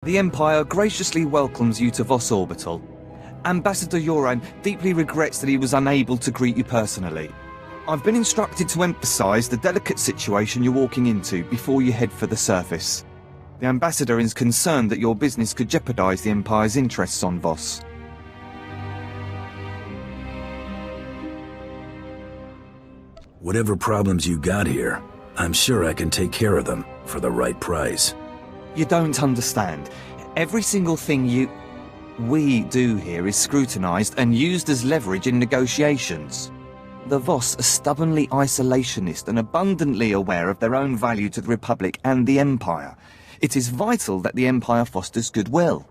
The Empire graciously welcomes you to Voss Orbital. Ambassador Yoran deeply regrets that he was unable to greet you personally. I've been instructed to emphasize the delicate situation you're walking into before you head for the surface. The Ambassador is concerned that your business could jeopardize the Empire's interests on Voss. Whatever problems you got here, I'm sure I can take care of them for the right price. You don't understand. Every single thing we do here is scrutinized and used as leverage in negotiations. The Voss are stubbornly isolationist and abundantly aware of their own value to the Republic and the Empire. It is vital that the Empire fosters goodwill.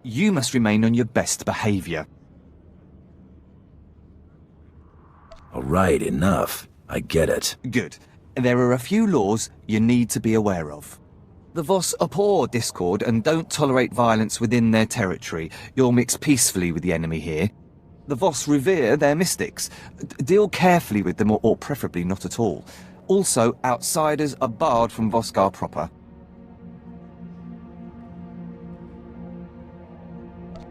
You must remain on your best behavior. All right, enough. I get it. Good. There are a few laws you need to be aware of. The Voss abhor discord and don't tolerate violence within their territory. You'll mix peacefully with the enemy here. The Voss revere their mystics. Deal carefully with them, or preferably not at all. Also, outsiders are barred from Voskar proper.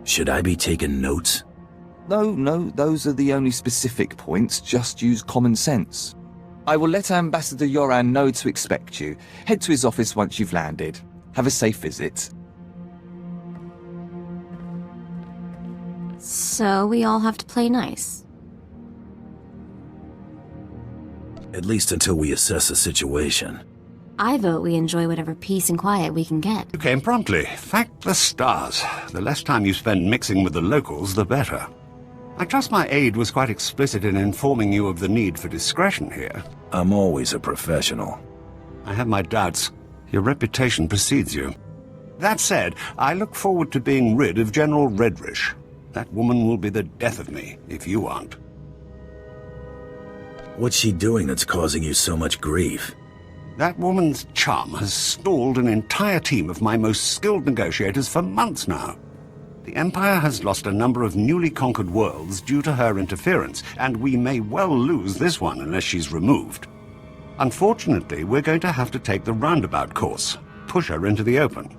Should I be taking notes? No, those are the only specific points. Just use common sense. I will let Ambassador Yoran know to expect you. Head to his office once you've landed. Have a safe visit. So we all have to play nice. At least until we assess the situation. I vote we enjoy whatever peace and quiet we can get. You came promptly. Thank the stars. The less time you spend mixing with the locals, the better. I trust my aide was quite explicit in informing you of the need for discretion here. I'm always a professional. I have my doubts. Your reputation precedes you. That said, I look forward to being rid of General Redrish. That woman will be the death of me, if you aren't. What's she doing that's causing you so much grief? That woman's charm has stalled an entire team of my most skilled negotiators for months now. The Empire has lost a number of newly conquered worlds due to her interference, and we may well lose this one unless she's removed. Unfortunately, we're going to have to take the roundabout course, push her into the open.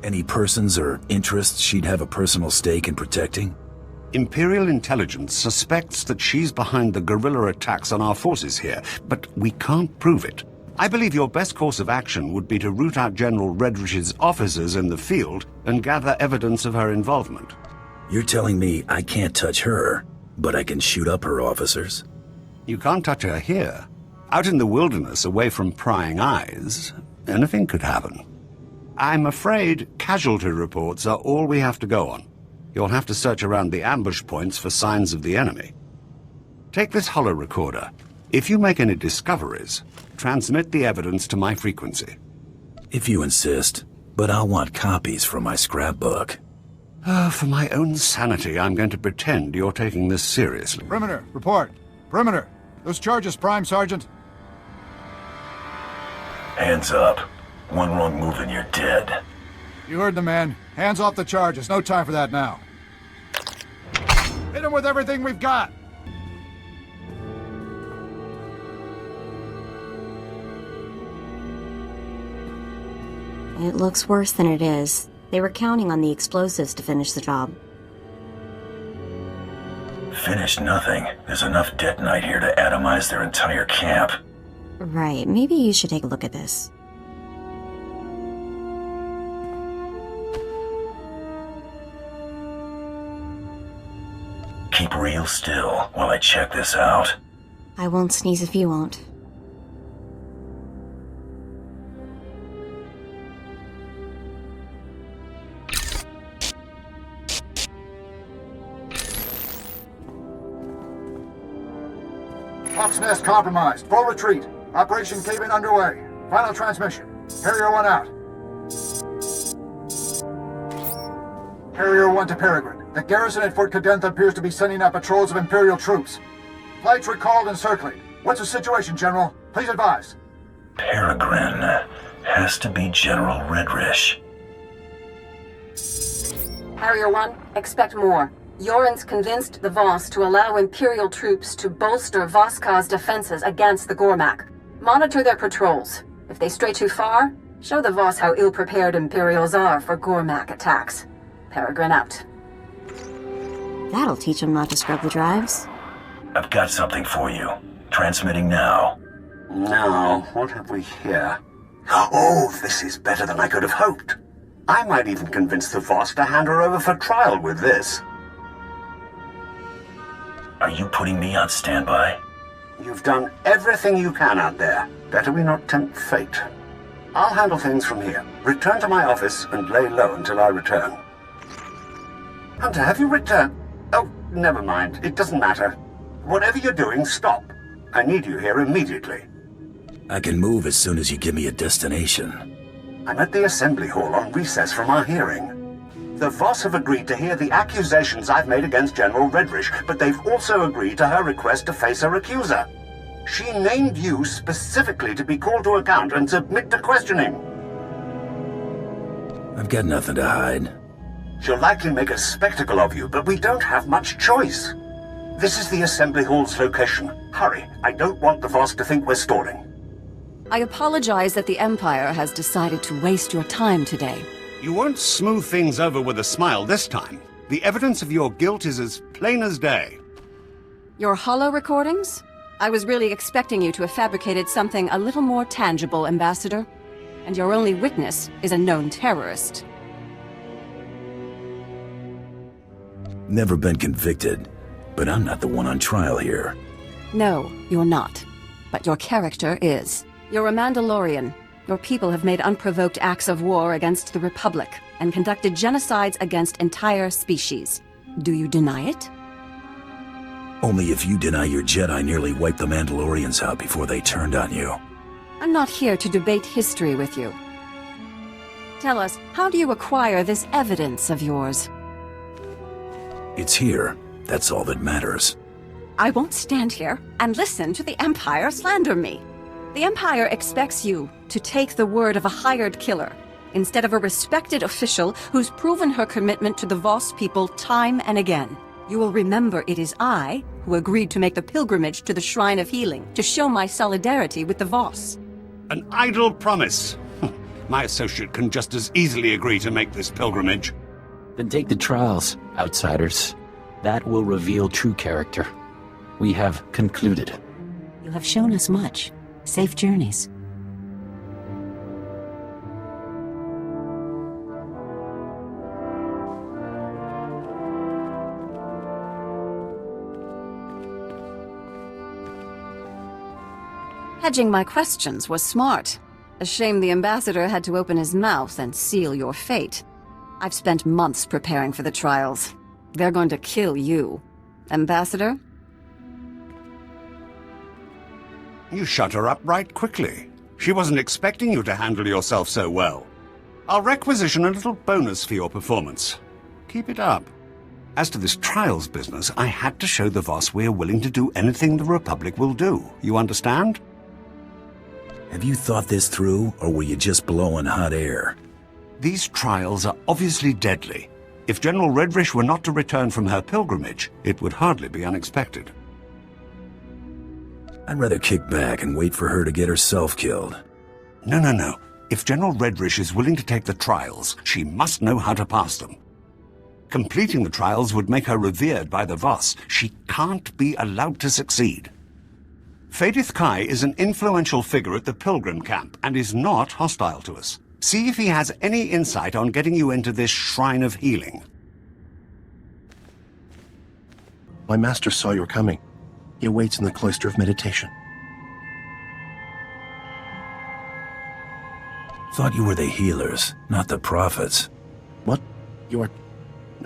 Any persons or interests she'd have a personal stake in protecting? Imperial intelligence suspects that she's behind the guerrilla attacks on our forces here, but we can't prove it. I believe your best course of action would be to root out General Redrish's officers in the field and gather evidence of her involvement. You're telling me I can't touch her, but I can shoot up her officers? You can't touch her here. Out in the wilderness, away from prying eyes, anything could happen. I'm afraid casualty reports are all we have to go on. You'll have to search around the ambush points for signs of the enemy. Take this holo recorder. If you make any discoveries, transmit the evidence to my frequency. If you insist, but I'll want copies from my scrapbook. For my own sanity, I'm going to pretend you're taking this seriously. Perimeter, report. Perimeter. Those charges, Prime Sergeant. Hands up. One wrong move and you're dead. You heard the man. Hands off the charges. No time for that now. Hit him with everything we've got. It looks worse than it is. They were counting on the explosives to finish the job. Finish nothing. There's enough detonite here to atomize their entire camp. Right, maybe you should take a look at this. Keep real still while I check this out. I won't sneeze if you won't. Hawk's Nest compromised. Full retreat. Operation Cave-In underway. Final transmission. Harrier 1 out. Harrier 1 to Peregrine. The garrison at Fort Cadenth appears to be sending out patrols of Imperial troops. Flights recalled and circling. What's the situation, General? Please advise. Peregrine. Has to be General Redrish. Harrier 1, expect more. Yoren's convinced the Voss to allow Imperial troops to bolster Voskar's defenses against the Gormak. Monitor their patrols. If they stray too far, Show the Voss how ill-prepared Imperials are for Gormak attacks. Peregrine out. That'll teach them not to scrub the drives. I've got something for you. Transmitting now. Now, what have we here? Oh, this is better than I could have hoped. I might even convince the Voss to hand her over for trial with this. Are you putting me on standby? You've done everything you can out there. Better we not tempt fate. I'll handle things from here. Return to my office and lay low until I return. Hunter, have you returned? Oh, never mind. It doesn't matter. Whatever you're doing, stop. I need you here immediately. I can move as soon as you give me a destination. I'm at the assembly hall on recess from our hearing. The Voss have agreed to hear the accusations I've made against General Redrish, but they've also agreed to her request to face her accuser. She named you specifically to be called to account and submit to questioning. I've got nothing to hide. She'll likely make a spectacle of you, but we don't have much choice. This is the assembly hall's location. Hurry, I don't want the Voss to think we're stalling. I apologize that the Empire has decided to waste your time today. You won't smooth things over with a smile this time. The evidence of your guilt is as plain as day. Your holo recordings? I was really expecting you to have fabricated something a little more tangible, Ambassador. And your only witness is a known terrorist. Never been convicted, but I'm not the one on trial here. No, you're not. But your character is. You're a Mandalorian. Your people have made unprovoked acts of war against the Republic and conducted genocides against entire species. Do you deny it? Only if you deny your Jedi nearly wiped the Mandalorians out before they turned on you. I'm not here to debate history with you. Tell us, how do you acquire this evidence of yours? It's here. That's all that matters. I won't stand here and listen to the Empire slander me. The Empire expects you to take the word of a hired killer instead of a respected official who's proven her commitment to the Voss people time and again. You will remember it is I who agreed to make the pilgrimage to the Shrine of Healing to show my solidarity with the Voss. An idle promise. My associate can just as easily agree to make this pilgrimage. Then take the trials, outsiders. That will reveal true character. We have concluded. You have shown us much. Safe journeys. Hedging my questions was smart. A shame the Ambassador had to open his mouth and seal your fate. I've spent months preparing for the trials. They're going to kill you. Ambassador? You shut her up right quickly. She wasn't expecting you to handle yourself so well. I'll requisition a little bonus for your performance. Keep it up. As to this trials business, I had to show the Voss we're willing to do anything the Republic will do. You understand? Have you thought this through, or were you just blowing hot air? These trials are obviously deadly. If General Redrish were not to return from her pilgrimage, it would hardly be unexpected. I'd rather kick back and wait for her to get herself killed. No. If General Redrish is willing to take the trials, she must know how to pass them. Completing the trials would make her revered by the Voss. She can't be allowed to succeed. Fadith Kai is an influential figure at the Pilgrim camp and is not hostile to us. See if he has any insight on getting you into this Shrine of Healing. My master saw you were coming. He awaits in the Cloister of Meditation. Thought you were the healers, not the prophets. What? You are...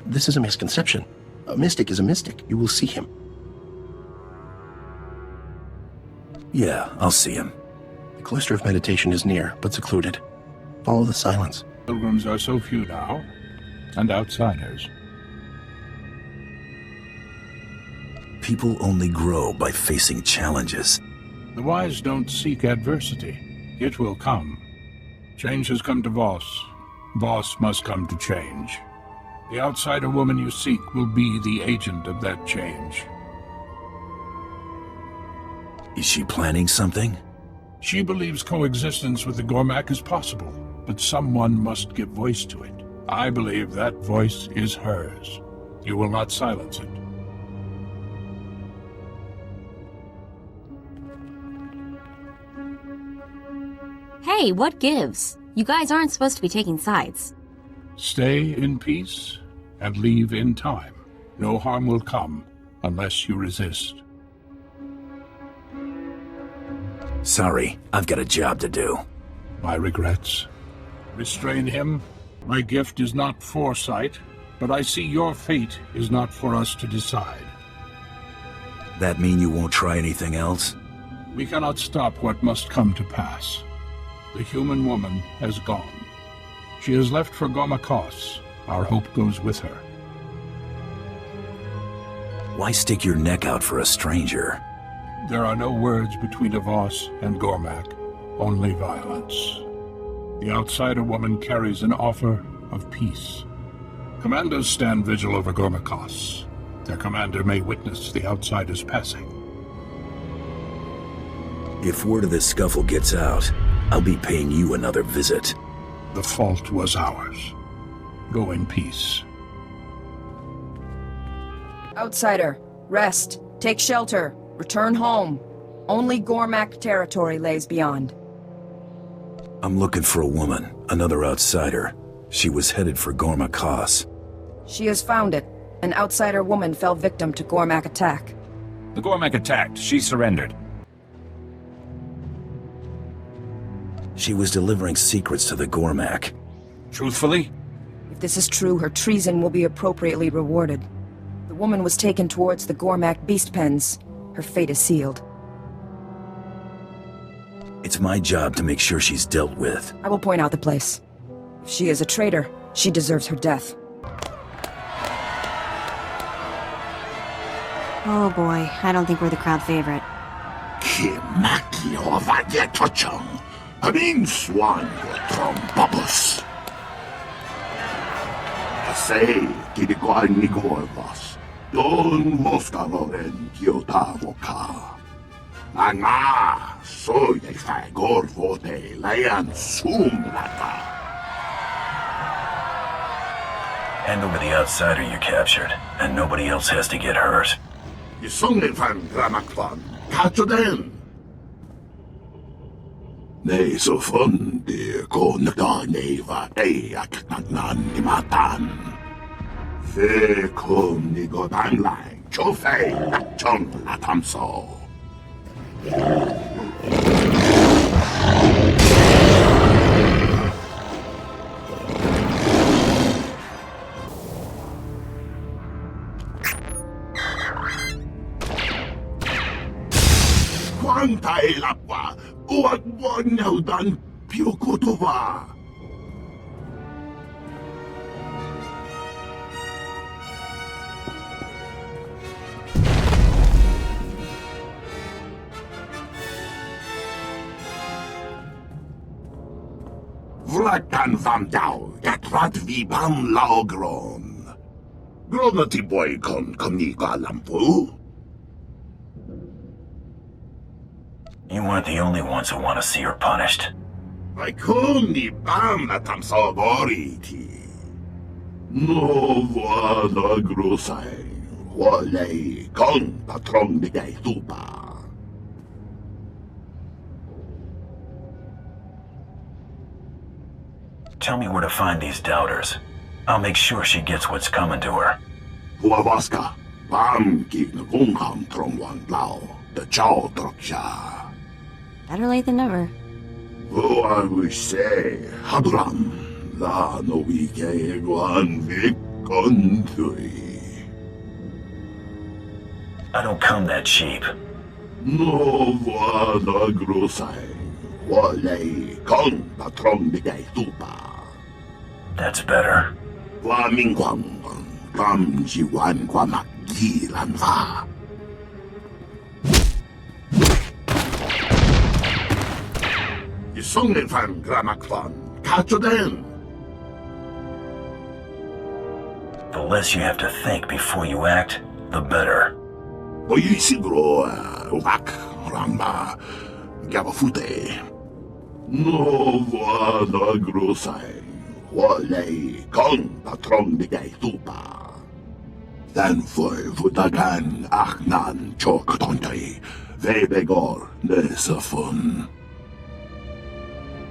This is a misconception. A mystic is a mystic. You will see him. Yeah, I'll see him. The Cloister of Meditation is near, but secluded. Follow the silence. Pilgrims are so few now, and outsiders. People only grow by facing challenges. The wise don't seek adversity. It will come. Change has come to Voss. Voss must come to change. The outsider woman you seek will be the agent of that change. Is she planning something? She believes coexistence with the Gormak is possible. but someone must give voice to it. I believe that voice is hers. You will not silence it. Hey, what gives? You guys aren't supposed to be taking sides. Stay in peace and leave in time. No harm will come unless you resist. Sorry, I've got a job to do. My regrets. Restrain him. My gift is not foresight, but I see your fate is not for us to decide. That mean you won't try anything else? We cannot stop what must come to pass. The human woman has gone. She has left for Gormakos. Our hope goes with her. Why stick your neck out for a stranger? There are no words between a Voss and Gormak, only violence. The outsider woman carries an offer of peace. Commanders stand vigil over Gormakos. Their commander may witness the outsider's passing. If word of this scuffle gets out, I'll be paying you another visit. The fault was ours. Go in peace. Outsider, rest, take shelter, return home. Only Gormak territory lays beyond. I'm looking for a woman, another outsider. She was headed for Gormakos. She has found it. An outsider woman fell victim to Gormak attack. The Gormak attacked. She surrendered. She was delivering secrets to the Gormak. Truthfully? If this is true, her treason will be appropriately rewarded. The woman was taken towards the Gormak beast pens. Her fate is sealed. It's my job to make sure she's dealt with. I will point out the place. If she is a traitor, she deserves her death. Oh boy, I don't think we're the crowd favorite. Hand over the outsider you captured, and nobody else has to get hurt. Vlakan vam dau, yatrad vibam laogron. Gronati boy kon konika lampu. You aren't the only ones who want to see her punished. I koni bam na tam so goriti. No vada grosai. Wale kon patron de gay tupa. Tell me where to find these doubters. I'll make sure she gets what's coming to her. Puavaska, bam give the gungham trong wan lao, the chow troksha. Better late than never. Oh, I wish say, Hadram, la no wike guan vikondui. I don't come that cheap. No vada grosai, wale kon patron de gay tupa. That's better. Wa mingwang, kam jiwan kwamak gilan va. Isongin fan gramakvan, kachoden. The less you have to think before you act, the better. Oyisigro, wak, ramba, gabafute. No one grusay. Wale kong patrong bigay tupa. Then foi vutagan achnan chok tontay. Vebegor nesafun.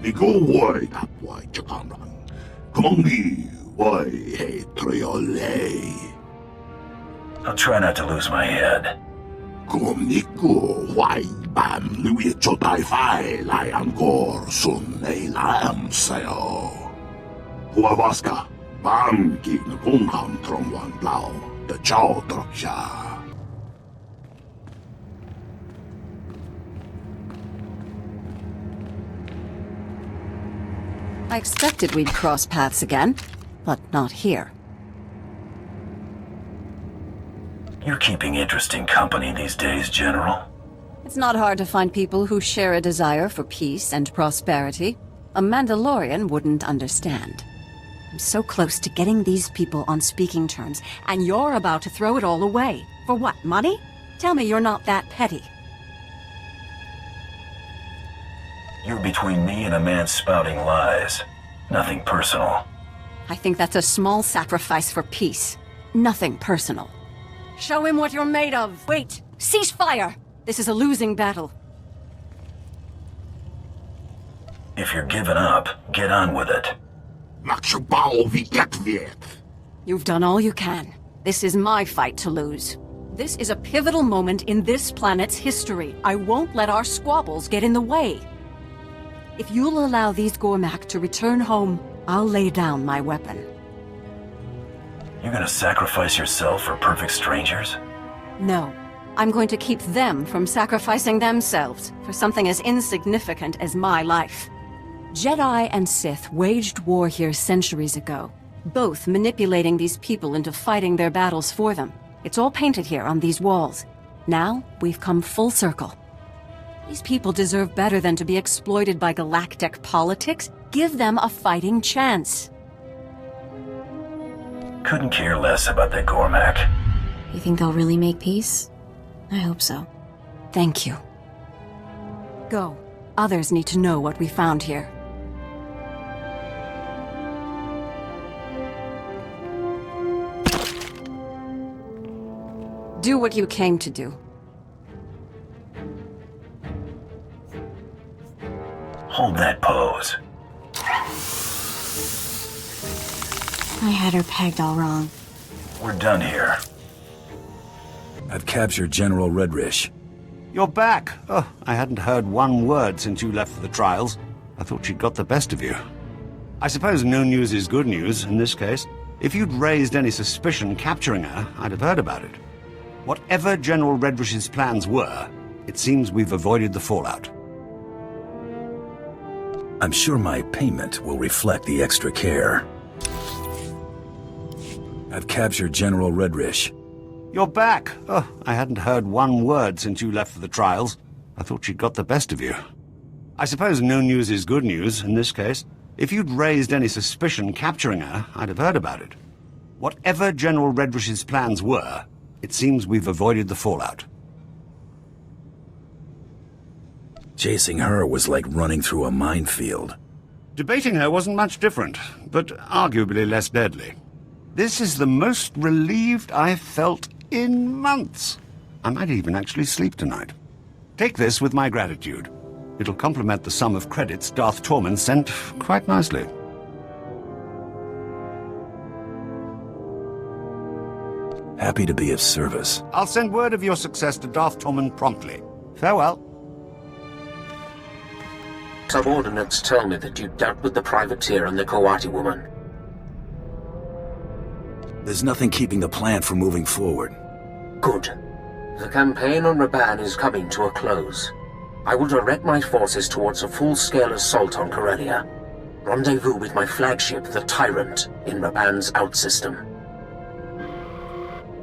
Nigo woy tapway chakamran. Kongi woy he triole. I'll try not to lose my head. Kumniku wai bam lui chotai fai lai angkor sun ei lam sayo. Huavaska bam gig na kungham trong wan blau the chow troksha. I expected we'd cross paths again, but not here. You're keeping interesting company these days, General. It's not hard to find people who share a desire for peace and prosperity. A Mandalorian wouldn't understand. I'm so close to getting these people on speaking terms, and you're about to throw it all away. For what, money? Tell me you're not that petty. You're between me and a man spouting lies. Nothing personal. I think that's a small sacrifice for peace. Nothing personal. Show him what you're made of. Wait! Cease fire! This is a losing battle. If you're giving up, get on with it. You've done all you can. This is my fight to lose. This is a pivotal moment in this planet's history. I won't let our squabbles get in the way. If you'll allow these Gormak to return home, I'll lay down my weapon. You're gonna sacrifice yourself for perfect strangers? No. I'm going to keep them from sacrificing themselves for something as insignificant as my life. Jedi and Sith waged war here centuries ago, both manipulating these people into fighting their battles for them. It's all painted here on these walls. Now, we've come full circle. These people deserve better than to be exploited by galactic politics. Give them a fighting chance. Couldn't care less about the Gormak. You think they'll really make peace? I hope so. Thank you. Go. Others need to know what we found here. Do what you came to do. Hold that pose. I had her pegged all wrong. We're done here. I've captured General Redrish. You're back. Oh, I hadn't heard one word since you left for the trials. I thought she'd got the best of you. I suppose no news is good news in this case. If you'd raised any suspicion capturing her, I'd have heard about it. Whatever General Redrish's plans were, it seems we've avoided the fallout. I'm sure my payment will reflect the extra care. I've captured General Redrish. You're back. Oh, I hadn't heard one word since you left for the trials. I thought she'd got the best of you. I suppose no news is good news in this case. If you'd raised any suspicion capturing her, I'd have heard about it. Whatever General Redrish's plans were, it seems we've avoided the fallout. Chasing her was like running through a minefield. Debating her wasn't much different, but arguably less deadly. This is the most relieved I've felt in months. I might even actually sleep tonight. Take this with my gratitude. It'll complement the sum of credits Darth Tormund sent quite nicely. Happy to be of service. I'll send word of your success to Darth Tormund promptly. Farewell. Subordinates tell me that you dealt with the privateer and the Kawati woman. There's nothing keeping the plan from moving forward. Good. The campaign on Raban is coming to a close. I will direct my forces towards a full-scale assault on Corellia. Rendezvous with my flagship, the Tyrant, in Raban's outsystem.